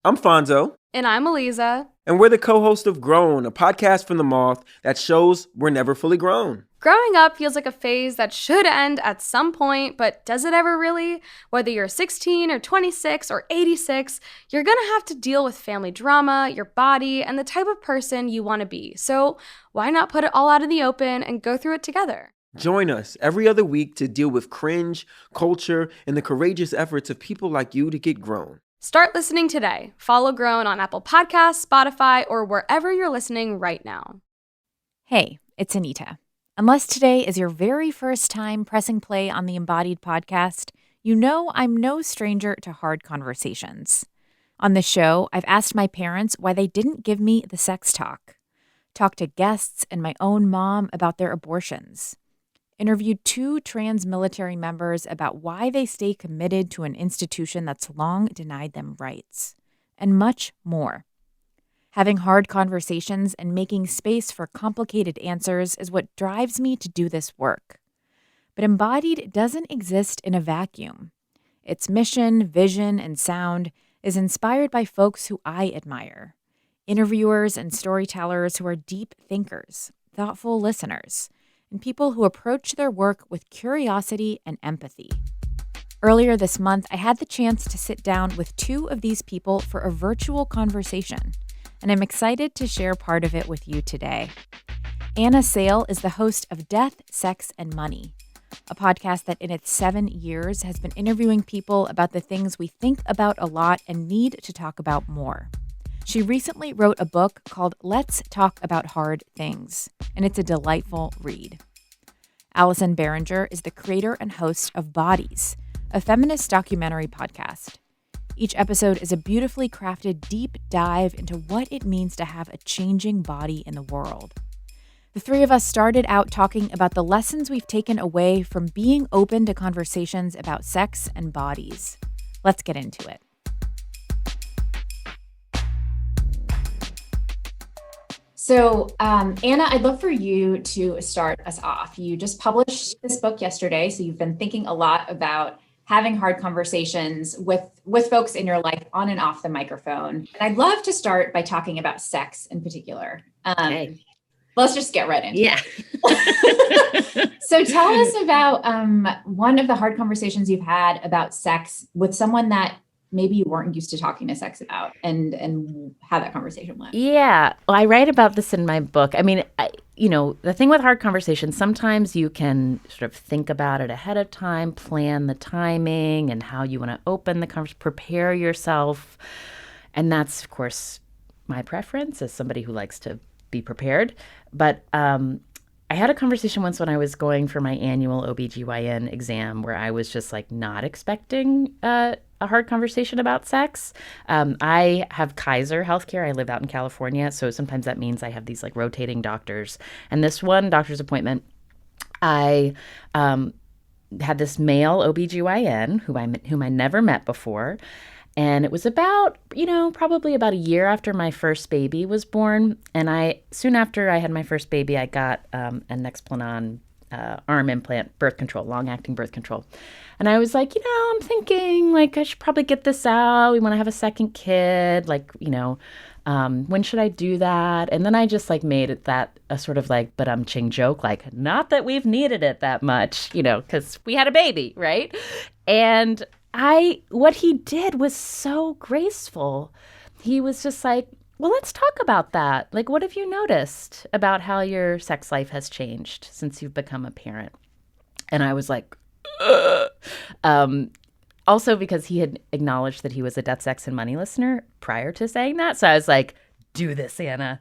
I'm Fonzo. And I'm Eliza. And we're the co-host of Grown, a podcast from the Moth that shows we're never fully grown. Growing up feels like a phase that should end at some point, but does it ever really? Whether you're 16 or 26 or 86, you're gonna have to deal with family drama, your body, and the type of person you want to be. So why not put it all out in the open and go through it together? Join us every other week to deal with cringe, culture, and the courageous efforts of people like you to get grown. Start listening today. Follow Grown on Apple Podcasts, Spotify, or wherever you're listening right now. Hey, it's Anita. Unless today is your very first time pressing play on the Embodied podcast, you know I'm no stranger to hard conversations. On the show, I've asked my parents why they didn't give me the sex talk, talked to guests and my own mom about their abortions, interviewed 2 trans military members about why they stay committed to an institution that's long denied them rights, and much more. Having hard conversations and making space for complicated answers is what drives me to do this work. But Embodied doesn't exist in a vacuum. Its mission, vision, and sound is inspired by folks who I admire, interviewers and storytellers who are deep thinkers, thoughtful listeners, and people who approach their work with curiosity and empathy. Earlier this month, I had the chance to sit down with 2 of these people for a virtual conversation, and I'm excited to share part of it with you today. Anna Sale is the host of Death, Sex, and Money, a podcast that in its 7 years has been interviewing people about the things we think about a lot and need to talk about more. She recently wrote a book called Let's Talk About Hard Things, and it's a delightful read. Allison Behringer is the creator and host of Bodies, a feminist documentary podcast. Each episode is a beautifully crafted deep dive into what it means to have a changing body in the world. The 3 of us started out talking about the lessons we've taken away from being open to conversations about sex and bodies. Let's get into it. So, Anna, I'd love for you to start us off. You just published this book yesterday, so you've been thinking a lot about having hard conversations with folks in your life on and off the microphone. And I'd love to start by talking about sex in particular. Okay. Let's just get right into it. So tell us about one of the hard conversations you've had about sex with someone that maybe you weren't used to talking to sex about, and how that conversation went. Yeah. Well, I write about this in my book. I mean, the thing with hard conversations, sometimes you can sort of think about it ahead of time, plan the timing and how you want to open the conversation, prepare yourself. And that's, of course, my preference as somebody who likes to be prepared. But I had a conversation once when I was going for my annual OBGYN exam where I was just like not expecting a hard conversation about sex. I have Kaiser healthcare. I live out in California. So sometimes that means I have these like rotating doctors. And this one doctor's appointment, I had this male OBGYN whom I never met before. And it was about, probably about a year after my first baby was born. And soon after I had my first baby, I got an Nexplanon arm implant, birth control, long-acting birth control. And I was like, I'm thinking like I should probably get this out. We want to have a second kid. Like, when should I do that? And then I just like made it that a sort of like ching joke, like not that we've needed it that much, because we had a baby, right? And what he did was so graceful. He was just like, well, let's talk about that. Like, what have you noticed about how your sex life has changed since you've become a parent? And I was like, also because he had acknowledged that he was a Death, Sex, and Money listener prior to saying that. So I was like, do this, Anna.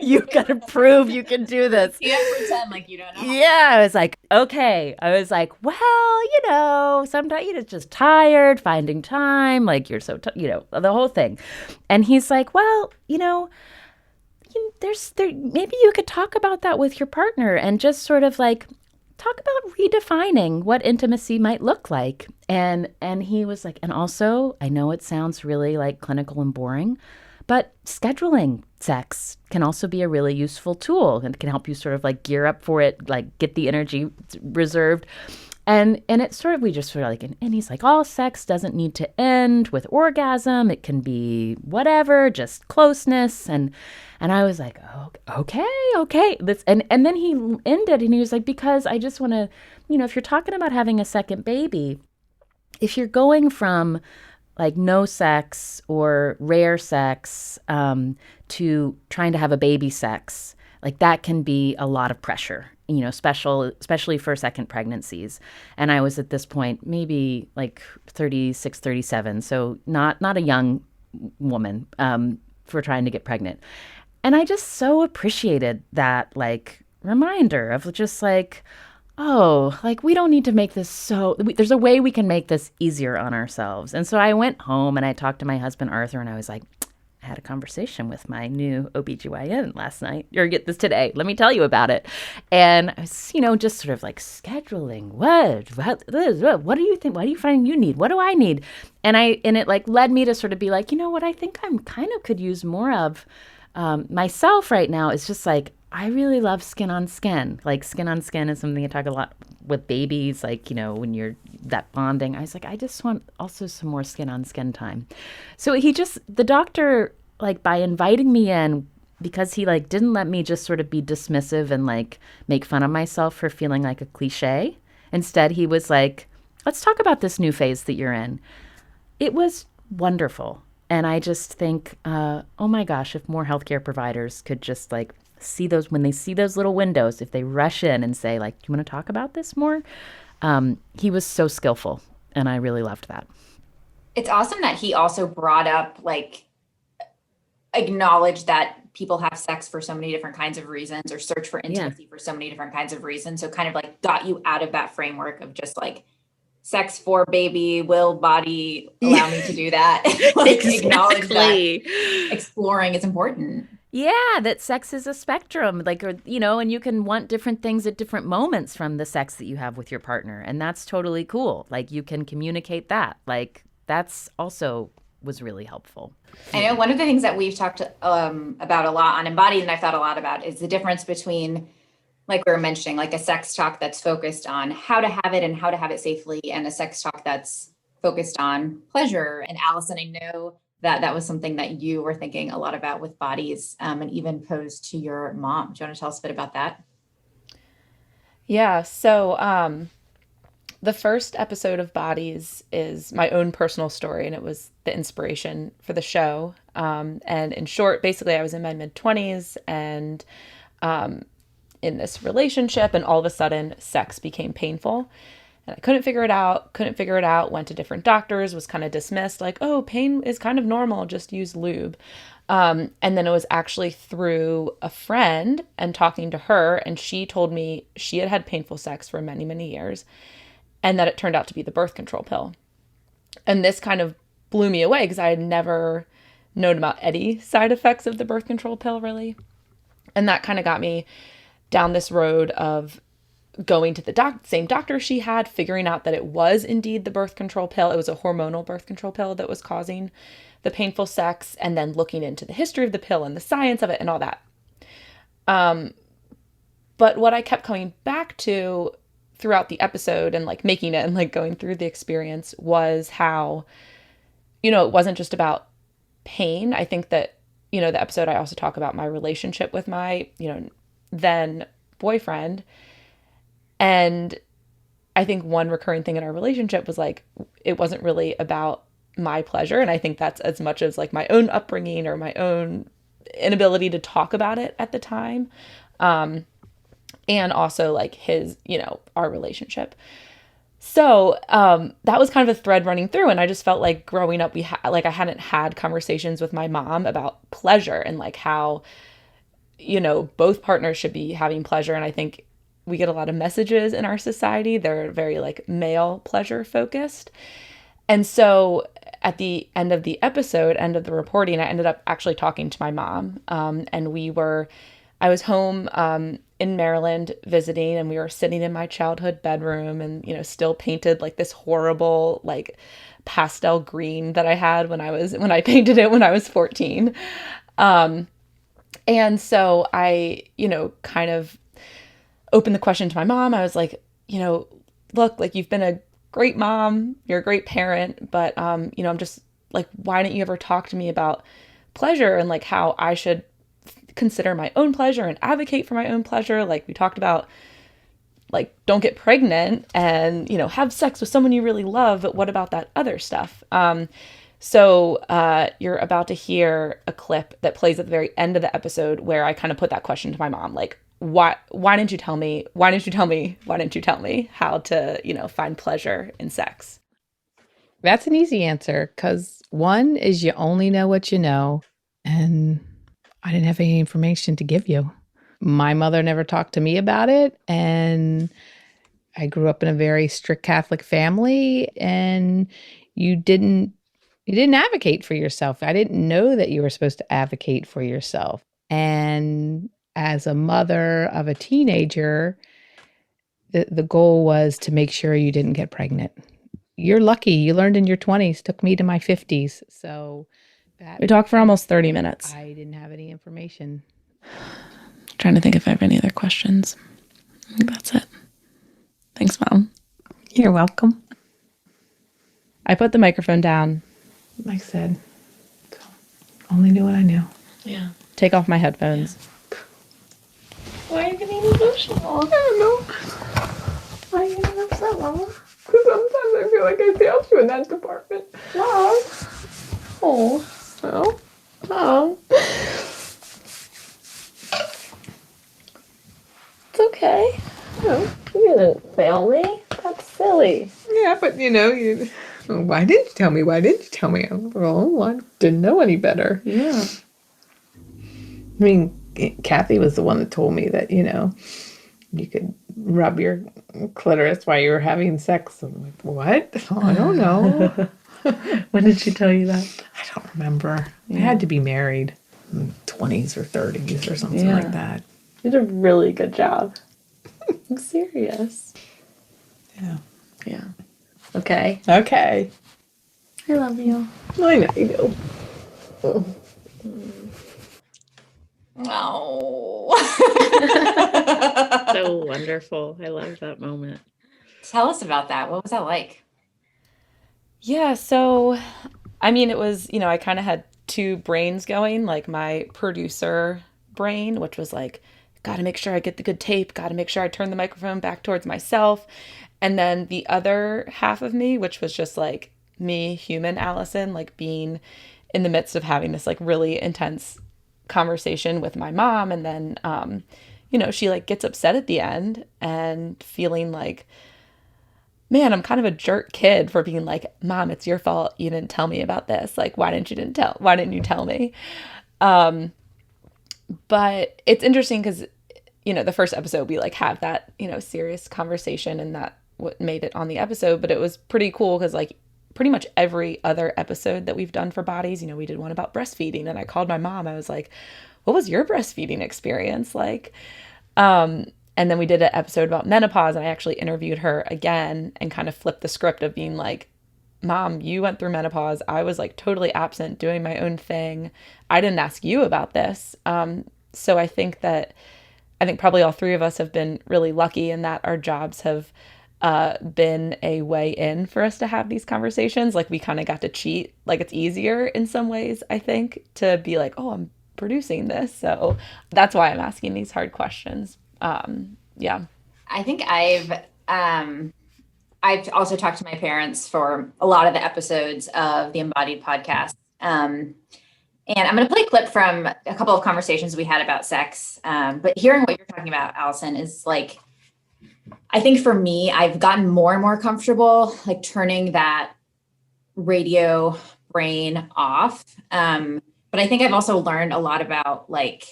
You gotta prove you can do this. You can't pretend like you don't know. Yeah, I was like, okay. I was like, well, sometimes you're just tired, finding time, like you're so, the whole thing. And he's like, well, maybe you could talk about that with your partner and just sort of like talk about redefining what intimacy might look like. And he was like, and also, I know it sounds really like clinical and boring, but scheduling sex can also be a really useful tool and can help you sort of like gear up for it, like get the energy reserved. And it sort of, we just sort of like, and he's like, all sex doesn't need to end with orgasm. It can be whatever, just closeness. And I was like, oh, okay. And then he ended and he was like, because I just want to, if you're talking about having a second baby, if you're going from like no sex or rare sex to trying to have a baby sex, like that can be a lot of pressure, especially for second pregnancies. And I was at this point maybe like 36, 37, so not a young woman for trying to get pregnant. And I just so appreciated that like reminder of just like, oh, like we don't need to make this there's a way we can make this easier on ourselves. And so I went home and I talked to my husband, Arthur, and I was like, I had a conversation with my new OBGYN last night, or get this today. Let me tell you about it. And I was, just sort of like scheduling. What do you think? What do you find you need? What do I need? And it like led me to sort of be like, what I think I'm kind of could use more of myself right now is just like, I really love skin on skin. Like skin on skin is something I talk a lot with babies, like, when you're that bonding. I was like, I just want also some more skin on skin time. So the doctor, like by inviting me in, because he like didn't let me just sort of be dismissive and like make fun of myself for feeling like a cliche. Instead, he was like, let's talk about this new phase that you're in. It was wonderful. And I just think, oh my gosh, if more healthcare providers could just like see those, when they see those little windows, if they rush in and say like, do you want to talk about this more? He was so skillful and I really loved that. It's awesome that he also brought up, like, acknowledge that people have sex for so many different kinds of reasons or search for intimacy for so many different kinds of reasons. So kind of like got you out of that framework of just like sex for baby, will body allow me to do that. Like acknowledge that exploring is important. Yeah, that sex is a spectrum, like, and you can want different things at different moments from the sex that you have with your partner. And that's totally cool. Like you can communicate that. Like that's also was really helpful. I know one of the things that we've talked about a lot on Embodied, and I've thought a lot about, is the difference between, like we were mentioning, like a sex talk that's focused on how to have it and how to have it safely, and a sex talk that's focused on pleasure. And Allison, I know that was something that you were thinking a lot about with Bodies, and even posed to your mom. Do you want to tell us a bit about that? Yeah. So the first episode of Bodies is my own personal story, and it was the inspiration for the show. And in short, basically, I was in my mid-20s and in this relationship, and all of a sudden, sex became painful. And I couldn't figure it out, went to different doctors, was kind of dismissed, like, oh, pain is kind of normal, just use lube. And then it was actually through a friend and talking to her, and she told me she had had painful sex for many, many years, and that it turned out to be the birth control pill. And this kind of blew me away because I had never known about any side effects of the birth control pill, really. And that kind of got me down this road of going to the same doctor she had, figuring out that it was indeed the birth control pill. It was a hormonal birth control pill that was causing the painful sex, and then looking into the history of the pill and the science of it and all that. But what I kept coming back to throughout the episode and like making it and like going through the experience was how, it wasn't just about pain. I think that, the episode, I also talk about my relationship with my, then boyfriend. And I think one recurring thing in our relationship was like, it wasn't really about my pleasure. And I think that's as much as like my own upbringing or my own inability to talk about it at the time. And also like his, our relationship. So that was kind of a thread running through. And I just felt like growing up, I hadn't had conversations with my mom about pleasure and like how, both partners should be having pleasure. And I think we get a lot of messages in our society. They're very like male pleasure focused. And so at the end of the episode, end of the reporting, I ended up actually talking to my mom. And I was home in Maryland visiting, and we were sitting in my childhood bedroom and, still painted like this horrible, like pastel green that I had when I painted it when I was 14. And so I, kind of opened the question to my mom. I was like, look, like you've been a great mom, you're a great parent, but I'm just like, why didn't you ever talk to me about pleasure and like how I should consider my own pleasure and advocate for my own pleasure? Like we talked about, like, don't get pregnant and, have sex with someone you really love, but what about that other stuff? So you're about to hear a clip that plays at the very end of the episode where I kind of put that question to my mom, like, why didn't you tell me? Why didn't you tell me? Why didn't you tell me how to, find pleasure in sex? That's an easy answer, because one is you only know what you know, and I didn't have any information to give you. My mother never talked to me about it, and I grew up in a very strict Catholic family, and you didn't advocate for yourself. I didn't know that you were supposed to advocate for yourself. And as a mother of a teenager, the goal was to make sure you didn't get pregnant. You're lucky. You learned in your 20s, took me to my 50s. So We talked for almost 30 minutes. I didn't have any information. Trying to think if I have any other questions. I think that's it. Thanks, Mom. You're welcome. I put the microphone down. Like I said, only knew what I knew. Yeah. Take off my headphones. Yeah. Why are you getting emotional? I don't know. Why are you getting upset, Mama? Because sometimes I feel like I failed you in that department. Mom. Oh. Oh. Oh. It's okay. No, you didn't fail me. That's silly. Yeah, but why didn't you tell me? Why didn't you tell me? Well, I didn't know any better. Yeah. I mean, Kathy was the one that told me that, you could rub your clitoris while you were having sex. I'm like, what? Oh, I don't know. When did she tell you that? I don't remember. I had to be married in 20s or 30s or something like that. You did a really good job. I'm serious. Yeah. Yeah. Okay. Okay. I love you. I know you do. Oh. Oh. So wonderful. I love that moment. Tell us about that. What was that like? Yeah, so it was, I kind of had two brains going, like my producer brain, which was like, got to make sure I get the good tape, got to make sure I turn the microphone back towards myself. And then the other half of me, which was just like me, human Allison, like being in the midst of having this like really intense conversation with my mom. And then, she like gets upset at the end and feeling like, man, I'm kind of a jerk kid for being like, Mom, it's your fault. You didn't tell me about this. Like, why didn't you tell me? But it's interesting because, the first episode, we like have that, serious conversation, and that what made it on the episode. But it was pretty cool because like pretty much every other episode that we've done for Bodies, we did one about breastfeeding, and I called my mom. I was like, what was your breastfeeding experience like? And then we did an episode about menopause, and I actually interviewed her again and kind of flipped the script of being like, Mom, you went through menopause. I was like totally absent doing my own thing. I didn't ask you about this. So I think probably all three of us have been really lucky in that our jobs have been a way in for us to have these conversations. Like we kind of got to cheat. Like it's easier in some ways, I think, to be like, oh, I'm producing this. So that's why I'm asking these hard questions. Yeah. I think I've also talked to my parents for a lot of the episodes of the Embodied podcast. And I'm going to play a clip from a couple of conversations we had about sex. But hearing what you're talking about, Allison, is like, I think for me, I've gotten more and more comfortable, like turning that radio brain off. But I think I've also learned a lot about like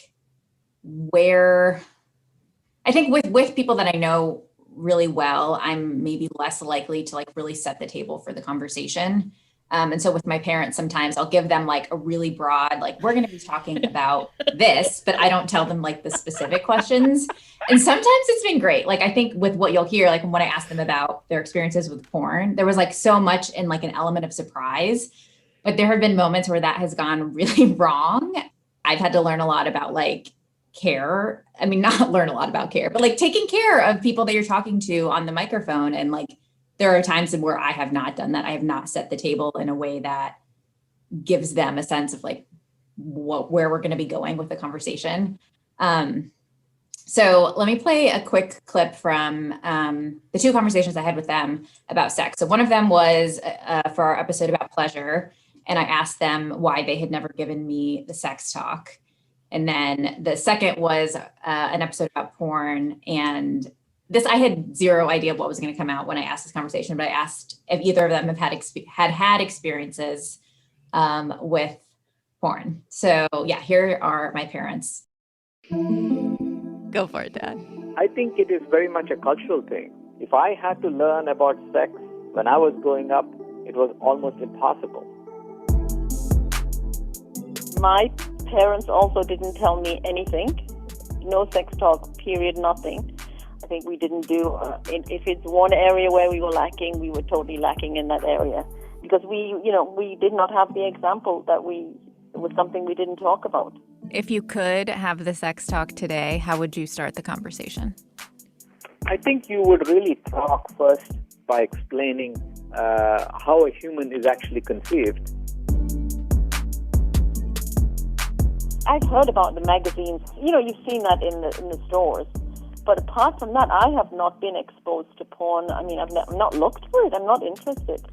where I think with people that I know really well, I'm maybe less likely to like really set the table for the conversation. And so with my parents, sometimes I'll give them like a really broad, like, we're going to be talking about this, but I don't tell them like the specific questions. And sometimes it's been great. Like, I think with what you'll hear, like when I ask them about their experiences with porn, there was like so much in like an element of surprise, but there have been moments where that has gone really wrong. I've had to learn a lot about like care. I mean, not learn a lot about care, but like taking care of people that you're talking to on the microphone. And like, there are times where I have not done that. I have not set the table in a way that gives them a sense of like where we're going to be going with the conversation. So let me play a quick clip from the 2 conversations I had with them about sex. So one of them was for our episode about pleasure. And I asked them why they had never given me the sex talk. And then the second was an episode about porn. And this, I had zero idea what was going to come out when I asked this conversation, but I asked if either of them have had experiences with porn. So yeah, here are my parents. Go for it, Dad. I think it is very much a cultural thing. If I had to learn about sex when I was growing up, it was almost impossible. My parents also didn't tell me anything. No sex talk, period, nothing. I think we didn't do, if it's one area where we were lacking, we were totally lacking in that area. Because we did not have the example that it was something we didn't talk about. If you could have the sex talk today, how would you start the conversation? I think you would really talk first by explaining how a human is actually conceived. I've heard about the magazines. You've seen that in the stores. But apart from that, I have not been exposed to porn. I mean, I've not looked for it. I'm not interested.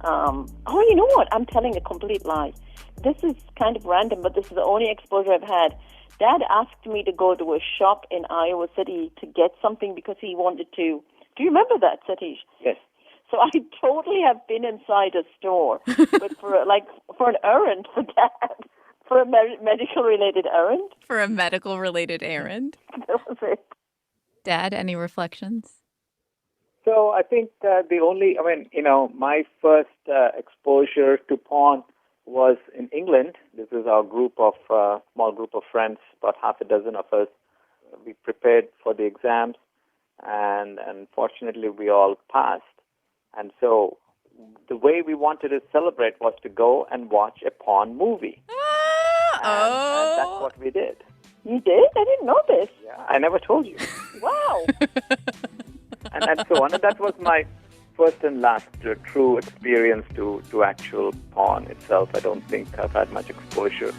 You know what? I'm telling a complete lie. This is kind of random, but this is the only exposure I've had. Dad asked me to go to a shop in Iowa City to get something because he wanted to. Do you remember that, Satish? Yes. So I totally have been inside a store, but for an errand for Dad, for a medical-related errand. For a medical-related errand? That was it. Dad, any reflections? So I think my first exposure to porn was in England. This is our small group of friends, about half a dozen of us. We prepared for the exams, and fortunately we all passed. And so the way we wanted to celebrate was to go and watch a porn movie. And that's what we did. You did? I didn't know this. Yeah, I never told you. Wow. and so on. And that was my first and last true experience to actual porn itself. I don't think I've had much exposure.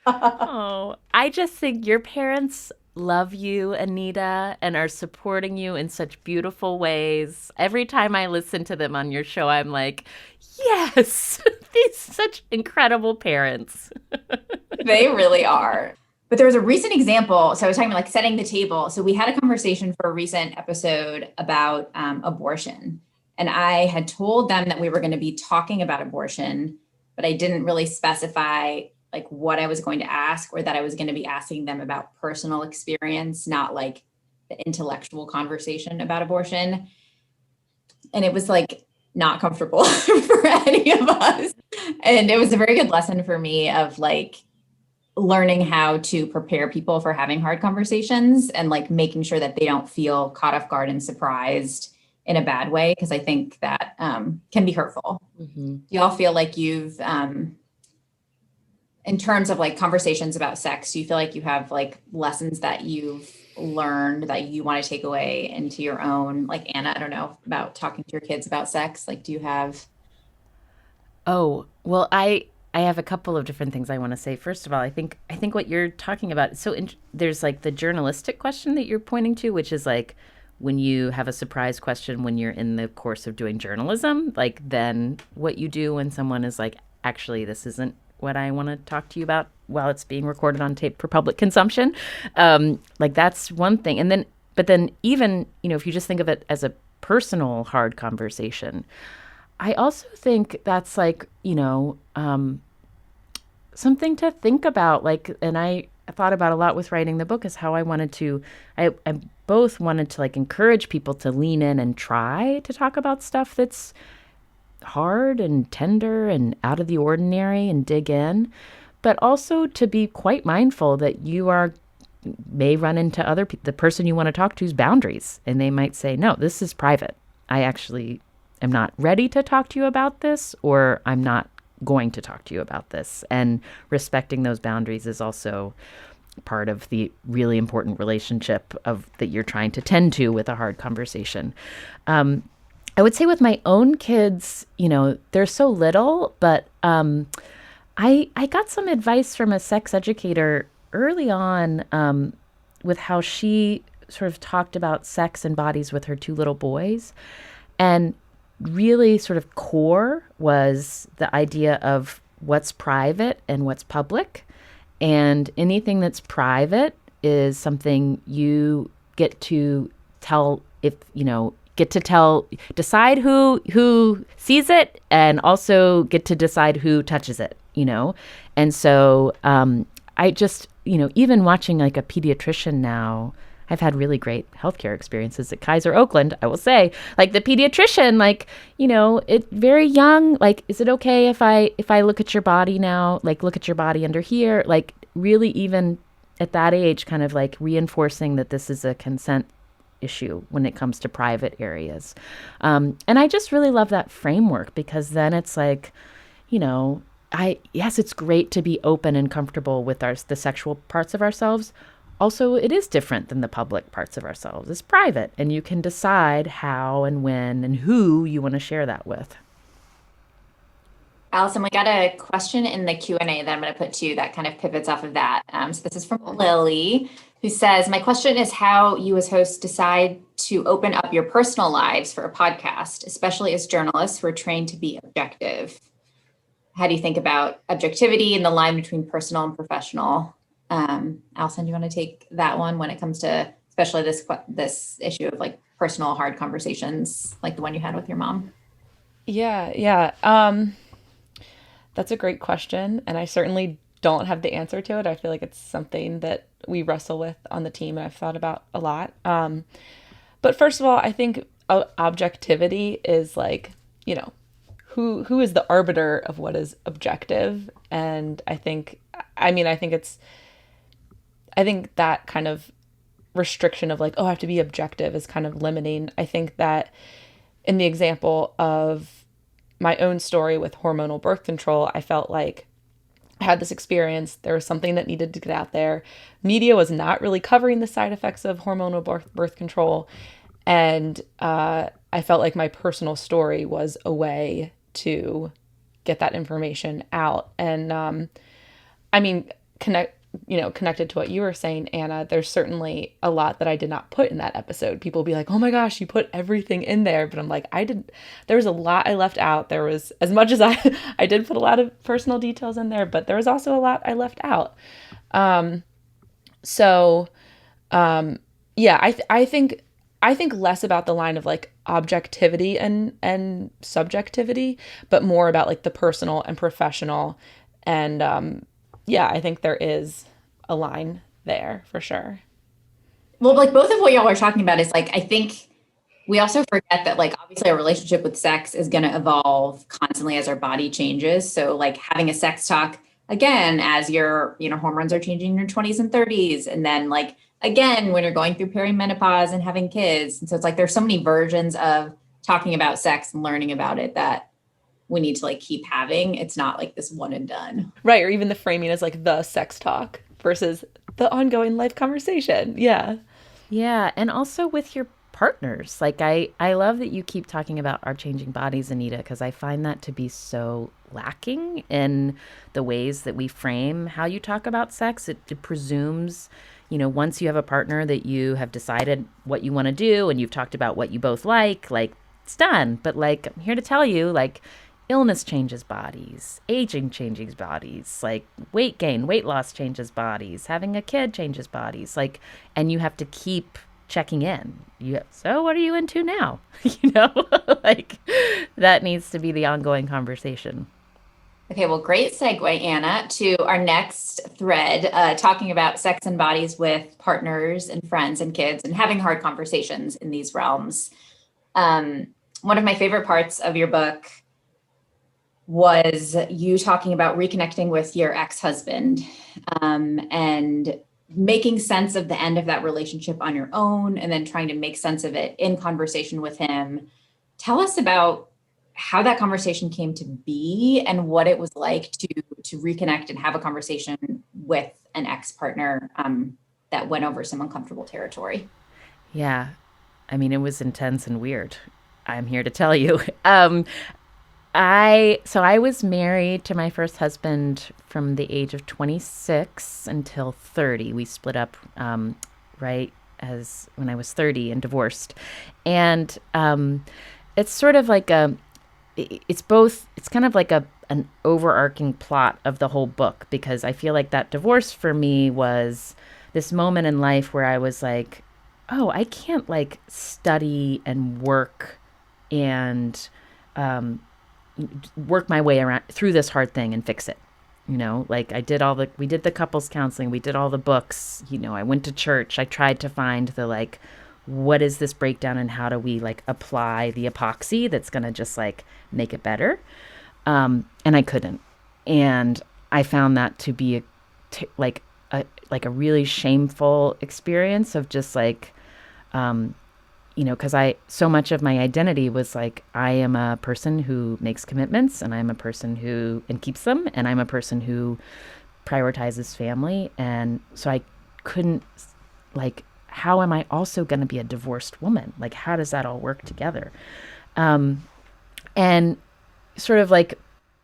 Oh, I just think your parents love you, Anita, and are supporting you in such beautiful ways. Every time I listen to them on your show, I'm like, yes, these such incredible parents. They really are. But there was a recent example. So I was talking about like setting the table. So we had a conversation for a recent episode about abortion. And I had told them that we were going to be talking about abortion, but I didn't really specify like what I was going to ask, or that I was going to be asking them about personal experience, not like the intellectual conversation about abortion. And it was like not comfortable for any of us. And it was a very good lesson for me of like learning how to prepare people for having hard conversations and like making sure that they don't feel caught off guard and surprised in a bad way. Cause I think that can be hurtful. Mm-hmm. Do y'all feel like you've, in terms of like conversations about sex, do you feel like you have like lessons that you've learned that you want to take away into your own, like Anna, I don't know, about talking to your kids about sex? Like, do you have? Oh, well, I have a couple of different things I want to say. First of all, I think what you're talking about, there's like the journalistic question that you're pointing to, which is like when you have a surprise question when you're in the course of doing journalism, like then what you do when someone is like, actually, this isn't what I want to talk to you about while it's being recorded on tape for public consumption. Like that's one thing. But then even, if you just think of it as a personal hard conversation, I also think that's like, something to think about. Like, and I thought about a lot with writing the book is how I both wanted to like encourage people to lean in and try to talk about stuff that's hard and tender and out of the ordinary and dig in, but also to be quite mindful that you may run into the person you want to talk to's boundaries, and they might say, no, this is private. I actually am not ready to talk to you about this, or I'm not going to talk to you about this. And respecting those boundaries is also part of the really important relationship that you're trying to tend to with a hard conversation. I would say with my own kids, they're so little, but I got some advice from a sex educator early on with how she sort of talked about sex and bodies with her 2 little boys. And really sort of core was the idea of what's private and what's public. And anything that's private is something you get to tell decide who sees it, and also get to decide who touches it, And so I just, even watching like a pediatrician now, I've had really great healthcare experiences at Kaiser Oakland, I will say. Like the pediatrician, it very young, like, is it okay if I look at your body now, like look at your body under here, like really even at that age, kind of like reinforcing that this is a consent issue when it comes to private areas. And I just really love that framework, because then it's like, yes, it's great to be open and comfortable with the sexual parts of ourselves. Also, it is different than the public parts of ourselves. It's private, and you can decide how and when and who you want to share that with. Allison, we got a question in the Q&A that I'm going to put to you that kind of pivots off of that. So this is from Lily, who says, my question is how you as hosts decide to open up your personal lives for a podcast, especially as journalists who are trained to be objective. How do you think about objectivity and the line between personal and professional? Allison, do you want to take that one when it comes to especially this issue of like personal hard conversations like the one you had with your mom? Yeah. That's a great question, and I certainly don't have the answer to it. I feel like it's something that we wrestle with on the team and I've thought about a lot. But first of all, I think objectivity is like, who is the arbiter of what is objective? And I think that kind of restriction of like, oh, I have to be objective is kind of limiting. I think that in the example of my own story with hormonal birth control, I felt like I had this experience. There was something that needed to get out there. Media was not really covering the side effects of hormonal birth control. And I felt like my personal story was a way to get that information out. And connected to what you were saying, Anna, there's certainly a lot that I did not put in that episode. People be like, oh my gosh, you put everything in there. But I'm like, there was a lot I left out. There was, as much as I did put a lot of personal details in there, but there was also a lot I left out. I think less about the line of like objectivity and subjectivity, but more about like the personal and professional. And I think there is a line there for sure. Well, like both of what y'all are talking about is like, I think we also forget that like, obviously our relationship with sex is going to evolve constantly as our body changes. So like having a sex talk again, as your, hormones are changing in your 20s and 30s. And then like, again, when you're going through perimenopause and having kids. And so it's like, there's so many versions of talking about sex and learning about it that we need to like keep having. It's not like this one and done. Right. Or even the framing as like the sex talk versus the ongoing life conversation. Yeah. Yeah. And also with your partners. Like I love that you keep talking about our changing bodies, Anita, because I find that to be so lacking in the ways that we frame how you talk about sex. It presumes, once you have a partner that you have decided what you want to do and you've talked about what you both like it's done. But like, I'm here to tell you, like, illness changes bodies, aging changes bodies, like weight gain, weight loss changes bodies, having a kid changes bodies, like, and you have to keep checking in. So what are you into now? Like that needs to be the ongoing conversation. Okay, well, great segue, Anna, to our next thread, talking about sex and bodies with partners and friends and kids and having hard conversations in these realms. One of my favorite parts of your book was you talking about reconnecting with your ex-husband and making sense of the end of that relationship on your own, and then trying to make sense of it in conversation with him. tell us about how that conversation came to be and what it was like to reconnect and have a conversation with an ex-partner that went over some uncomfortable territory. Yeah. I mean, it was intense and weird. I'm here to tell you. I was married to my first husband from the age of 26 until 30. We split up right as when I was 30 and divorced. And it's sort of like it's kind of like an overarching plot of the whole book, because I feel like that divorce for me was this moment in life where I was like, oh, I can't like study and work and work my way around through this hard thing and fix it. Like we did the couples counseling, we did all the books, I went to church, I tried to find the like, what is this breakdown and how do we like apply the epoxy that's going to just like make it better? And I couldn't. And I found that to be a really shameful experience of just like, because so much of my identity was like, I am a person who makes commitments, and I'm a person who and keeps them, and I'm a person who prioritizes family. And so I couldn't, like, how am I also going to be a divorced woman? Like, how does that all work together? And sort of like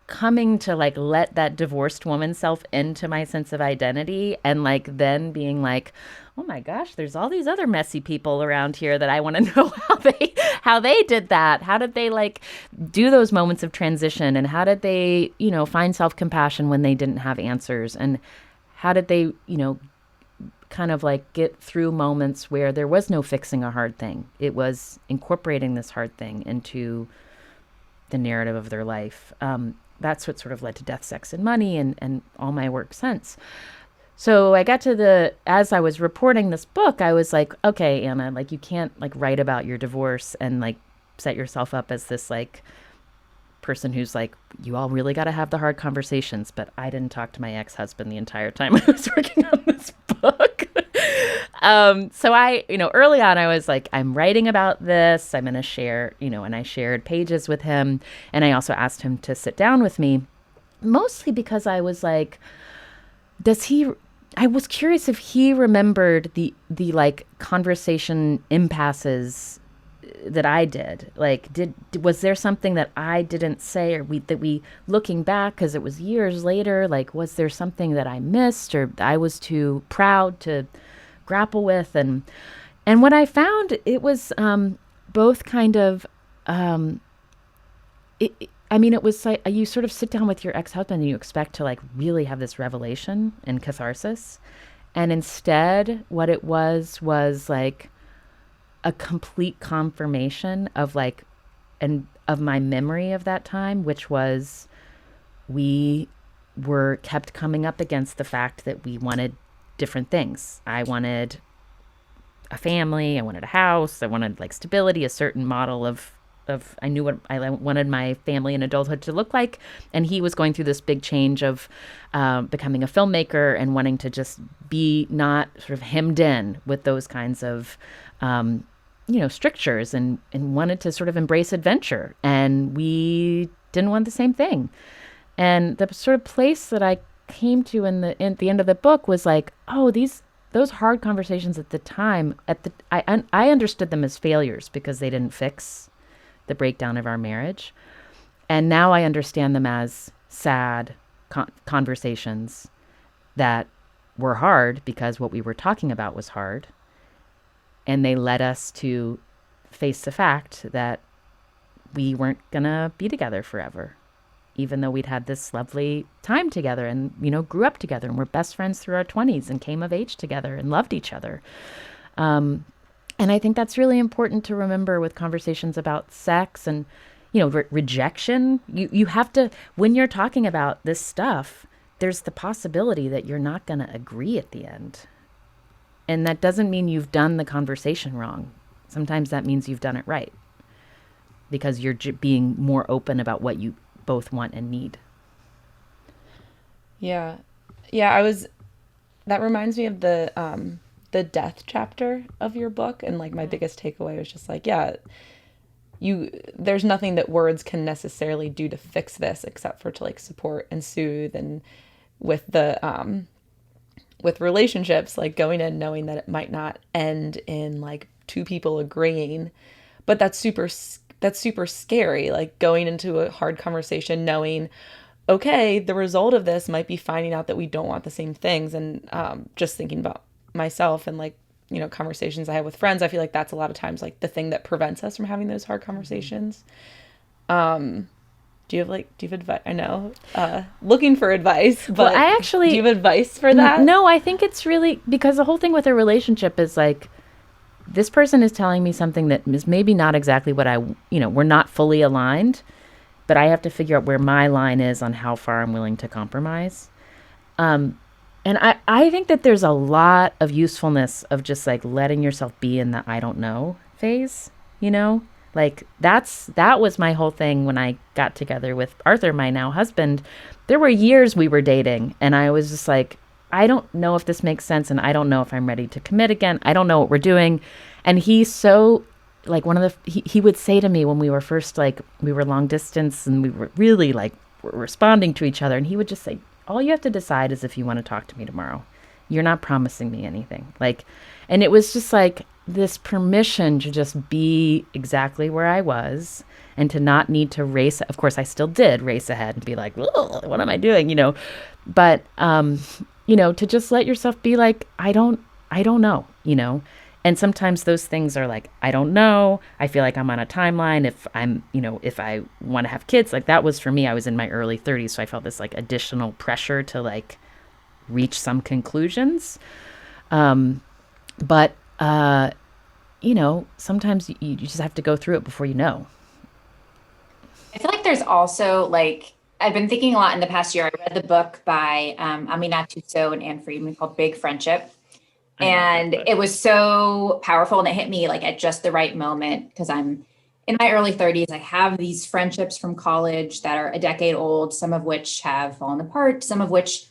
coming to like let that divorced woman self into my sense of identity, and like then being like, oh my gosh, there's all these other messy people around here that I want to know how they did that. How did they like do those moments of transition, and how did they, find self-compassion when they didn't have answers, and how did they, kind of like get through moments where there was no fixing a hard thing. It was incorporating this hard thing into the narrative of their life. That's what sort of led to Death, Sex, and Money and all my work since. So I got as I was reporting this book, I was like, okay, Anna, like you can't like write about your divorce and like set yourself up as this like person who's like, you all really got to have the hard conversations. But I didn't talk to my ex-husband the entire time I was working on this book. So I, early on I was like, I'm writing about this. I'm going to share, and I shared pages with him. And I also asked him to sit down with me, mostly because I was like, I was curious if he remembered the like conversation impasses that I did. Like, was there something that I didn't say, or that we looking back, because it was years later, like, was there something that I missed or I was too proud to grapple with? And what I found, it was both kind of, it was like you sort of sit down with your ex-husband and you expect to like really have this revelation and catharsis. And instead what it was like a complete confirmation of like, and of my memory of that time, which was we were kept coming up against the fact that we wanted different things. I wanted a family, I wanted a house, I wanted like stability, a certain model of I knew what I wanted my family and adulthood to look like. And he was going through this big change of becoming a filmmaker and wanting to just be not sort of hemmed in with those kinds of strictures, and wanted to sort of embrace adventure. And we didn't want the same thing. And the sort of place that I came to at the end of the book was like, oh, those hard conversations at the time, I understood them as failures because they didn't fix the breakdown of our marriage. And now I understand them as sad conversations that were hard because what we were talking about was hard. And they led us to face the fact that we weren't going to be together forever, even though we'd had this lovely time together and, grew up together and were best friends through our 20s and came of age together and loved each other. And I think that's really important to remember with conversations about sex and, rejection. You have to, when you're talking about this stuff, there's the possibility that you're not going to agree at the end. And that doesn't mean you've done the conversation wrong. Sometimes that means you've done it right because you're being more open about what you both want and need. Yeah. That reminds me of the death chapter of your book. And like my biggest takeaway was just like, yeah, there's nothing that words can necessarily do to fix this except for to like support and soothe. And with the with relationships, like going in knowing that it might not end in like two people agreeing, but that's super scary, like going into a hard conversation knowing, okay, the result of this might be finding out that we don't want the same things. And just thinking about myself and like, you know, conversations I have with friends, I feel like that's a lot of times like the thing that prevents us from having those hard conversations. Do you have advice? I know, looking for advice, but Well, I actually, do you have advice for that? No, I think it's really, because the whole thing with a relationship is like, this person is telling me something that is maybe not exactly what we're not fully aligned, but I have to figure out where my line is on how far I'm willing to compromise. And I think that there's a lot of usefulness of just like letting yourself be in the I don't know phase, you know? Like that was my whole thing when I got together with Arthur, my now husband. There were years we were dating and I was just like, I don't know if this makes sense and I don't know if I'm ready to commit again. I don't know what we're doing. And he's so like he would say to me when we were first like, we were long distance and we were really like responding to each other. And he would just say, all you have to decide is if you want to talk to me tomorrow. You're not promising me anything. Like, and it was just like this permission to just be exactly where I was and to not need to race. Of course, I still did race ahead and be like, what am I doing? You know, but, you know, to just let yourself be like, I don't know, you know, and sometimes those things are like, I don't know. I feel like I'm on a timeline. If I want to have kids, like that was for me, I was in my early 30s. So I felt this like additional pressure to like reach some conclusions. But you know, sometimes you just have to go through it before you know. I feel like there's also like, I've been thinking a lot in the past year. I read the book by Anita and Anne Friedman called Big Friendship. And it was so powerful and it hit me like at just the right moment because I'm in my early 30s. I have these friendships from college that are a decade old, some of which have fallen apart, some of which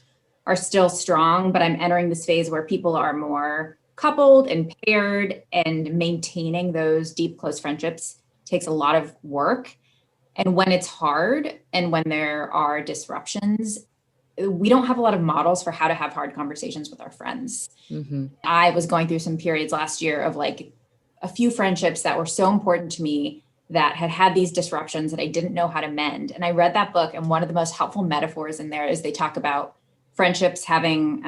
are still strong, but I'm entering this phase where people are more coupled and paired, and maintaining those deep, close friendships takes a lot of work. And when it's hard and when there are disruptions, we don't have a lot of models for how to have hard conversations with our friends. Mm-hmm. I was going through some periods last year of like a few friendships that were so important to me that had these disruptions that I didn't know how to mend. And I read that book, and one of the most helpful metaphors in there is they talk about friendships having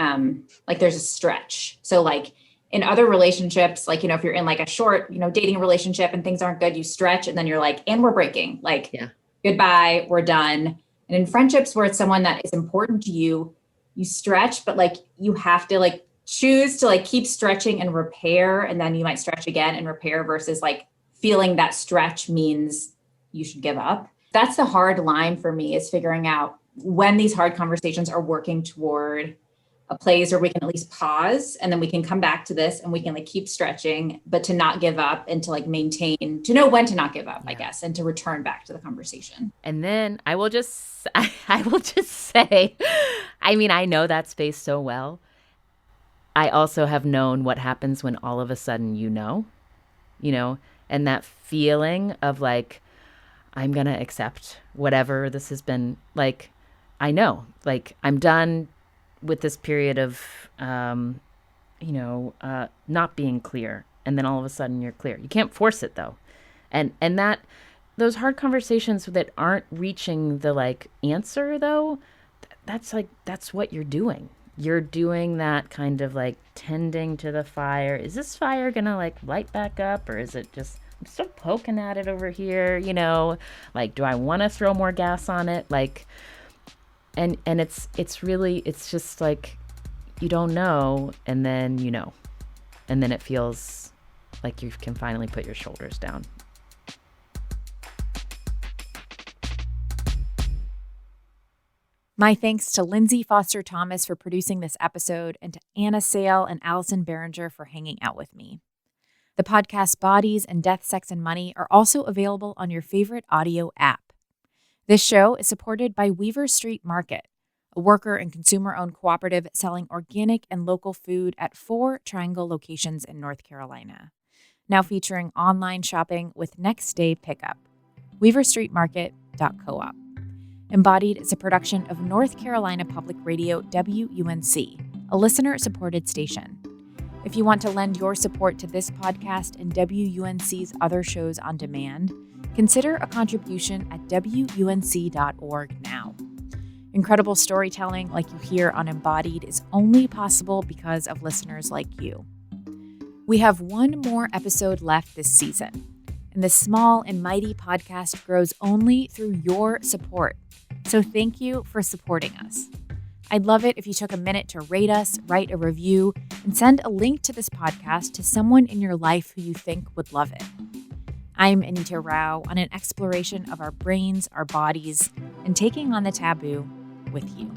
like there's a stretch. So like in other relationships, like, you know, if you're in like a short, you know, dating relationship and things aren't good, you stretch and then you're like, and we're breaking, like, yeah, goodbye, we're done. And in friendships where it's someone that is important to you, you stretch, but like you have to like choose to like keep stretching and repair. And then you might stretch again and repair versus like feeling that stretch means you should give up. That's the hard line for me, is figuring out when these hard conversations are working toward a place where we can at least pause and then we can come back to this and we can like keep stretching, but to not give up and to like maintain, to know when to not give up, yeah, I guess, and to return back to the conversation. And then I will just say, I mean, I know that space so well. I also have known what happens when all of a sudden, you know, and that feeling of like, I'm going to accept whatever this has been. Like, I know, like I'm done with this period of, not being clear. And then all of a sudden you're clear. You can't force it though. And that those hard conversations that aren't reaching the like answer though, that's what you're doing. You're doing that kind of like tending to the fire. Is this fire going to like light back up, or is it just, I'm still poking at it over here, you know, like, do I want to throw more gas on it? Like, and it's really, it's just like, you don't know. And then, you know, and then it feels like you can finally put your shoulders down. My thanks to Lindsay Foster Thomas for producing this episode, and to Anna Sale and Allison Behringer for hanging out with me. The podcast Bodies and Death, Sex, and Money are also available on your favorite audio app. This show is supported by Weaver Street Market, a worker and consumer-owned cooperative selling organic and local food at 4 Triangle locations in North Carolina. now featuring online shopping with next-day pickup. weaverstreetmarket.coop. Embodied is a production of North Carolina Public Radio WUNC, a listener-supported station. If you want to lend your support to this podcast and WUNC's other shows on demand, consider a contribution at WUNC.org now. Incredible storytelling like you hear on Embodied is only possible because of listeners like you. We have one more episode left this season, and this small and mighty podcast grows only through your support. So thank you for supporting us. I'd love it if you took a minute to rate us, write a review, and send a link to this podcast to someone in your life who you think would love it. I'm Anita Rao on an exploration of our brains, our bodies, and taking on the taboo with you.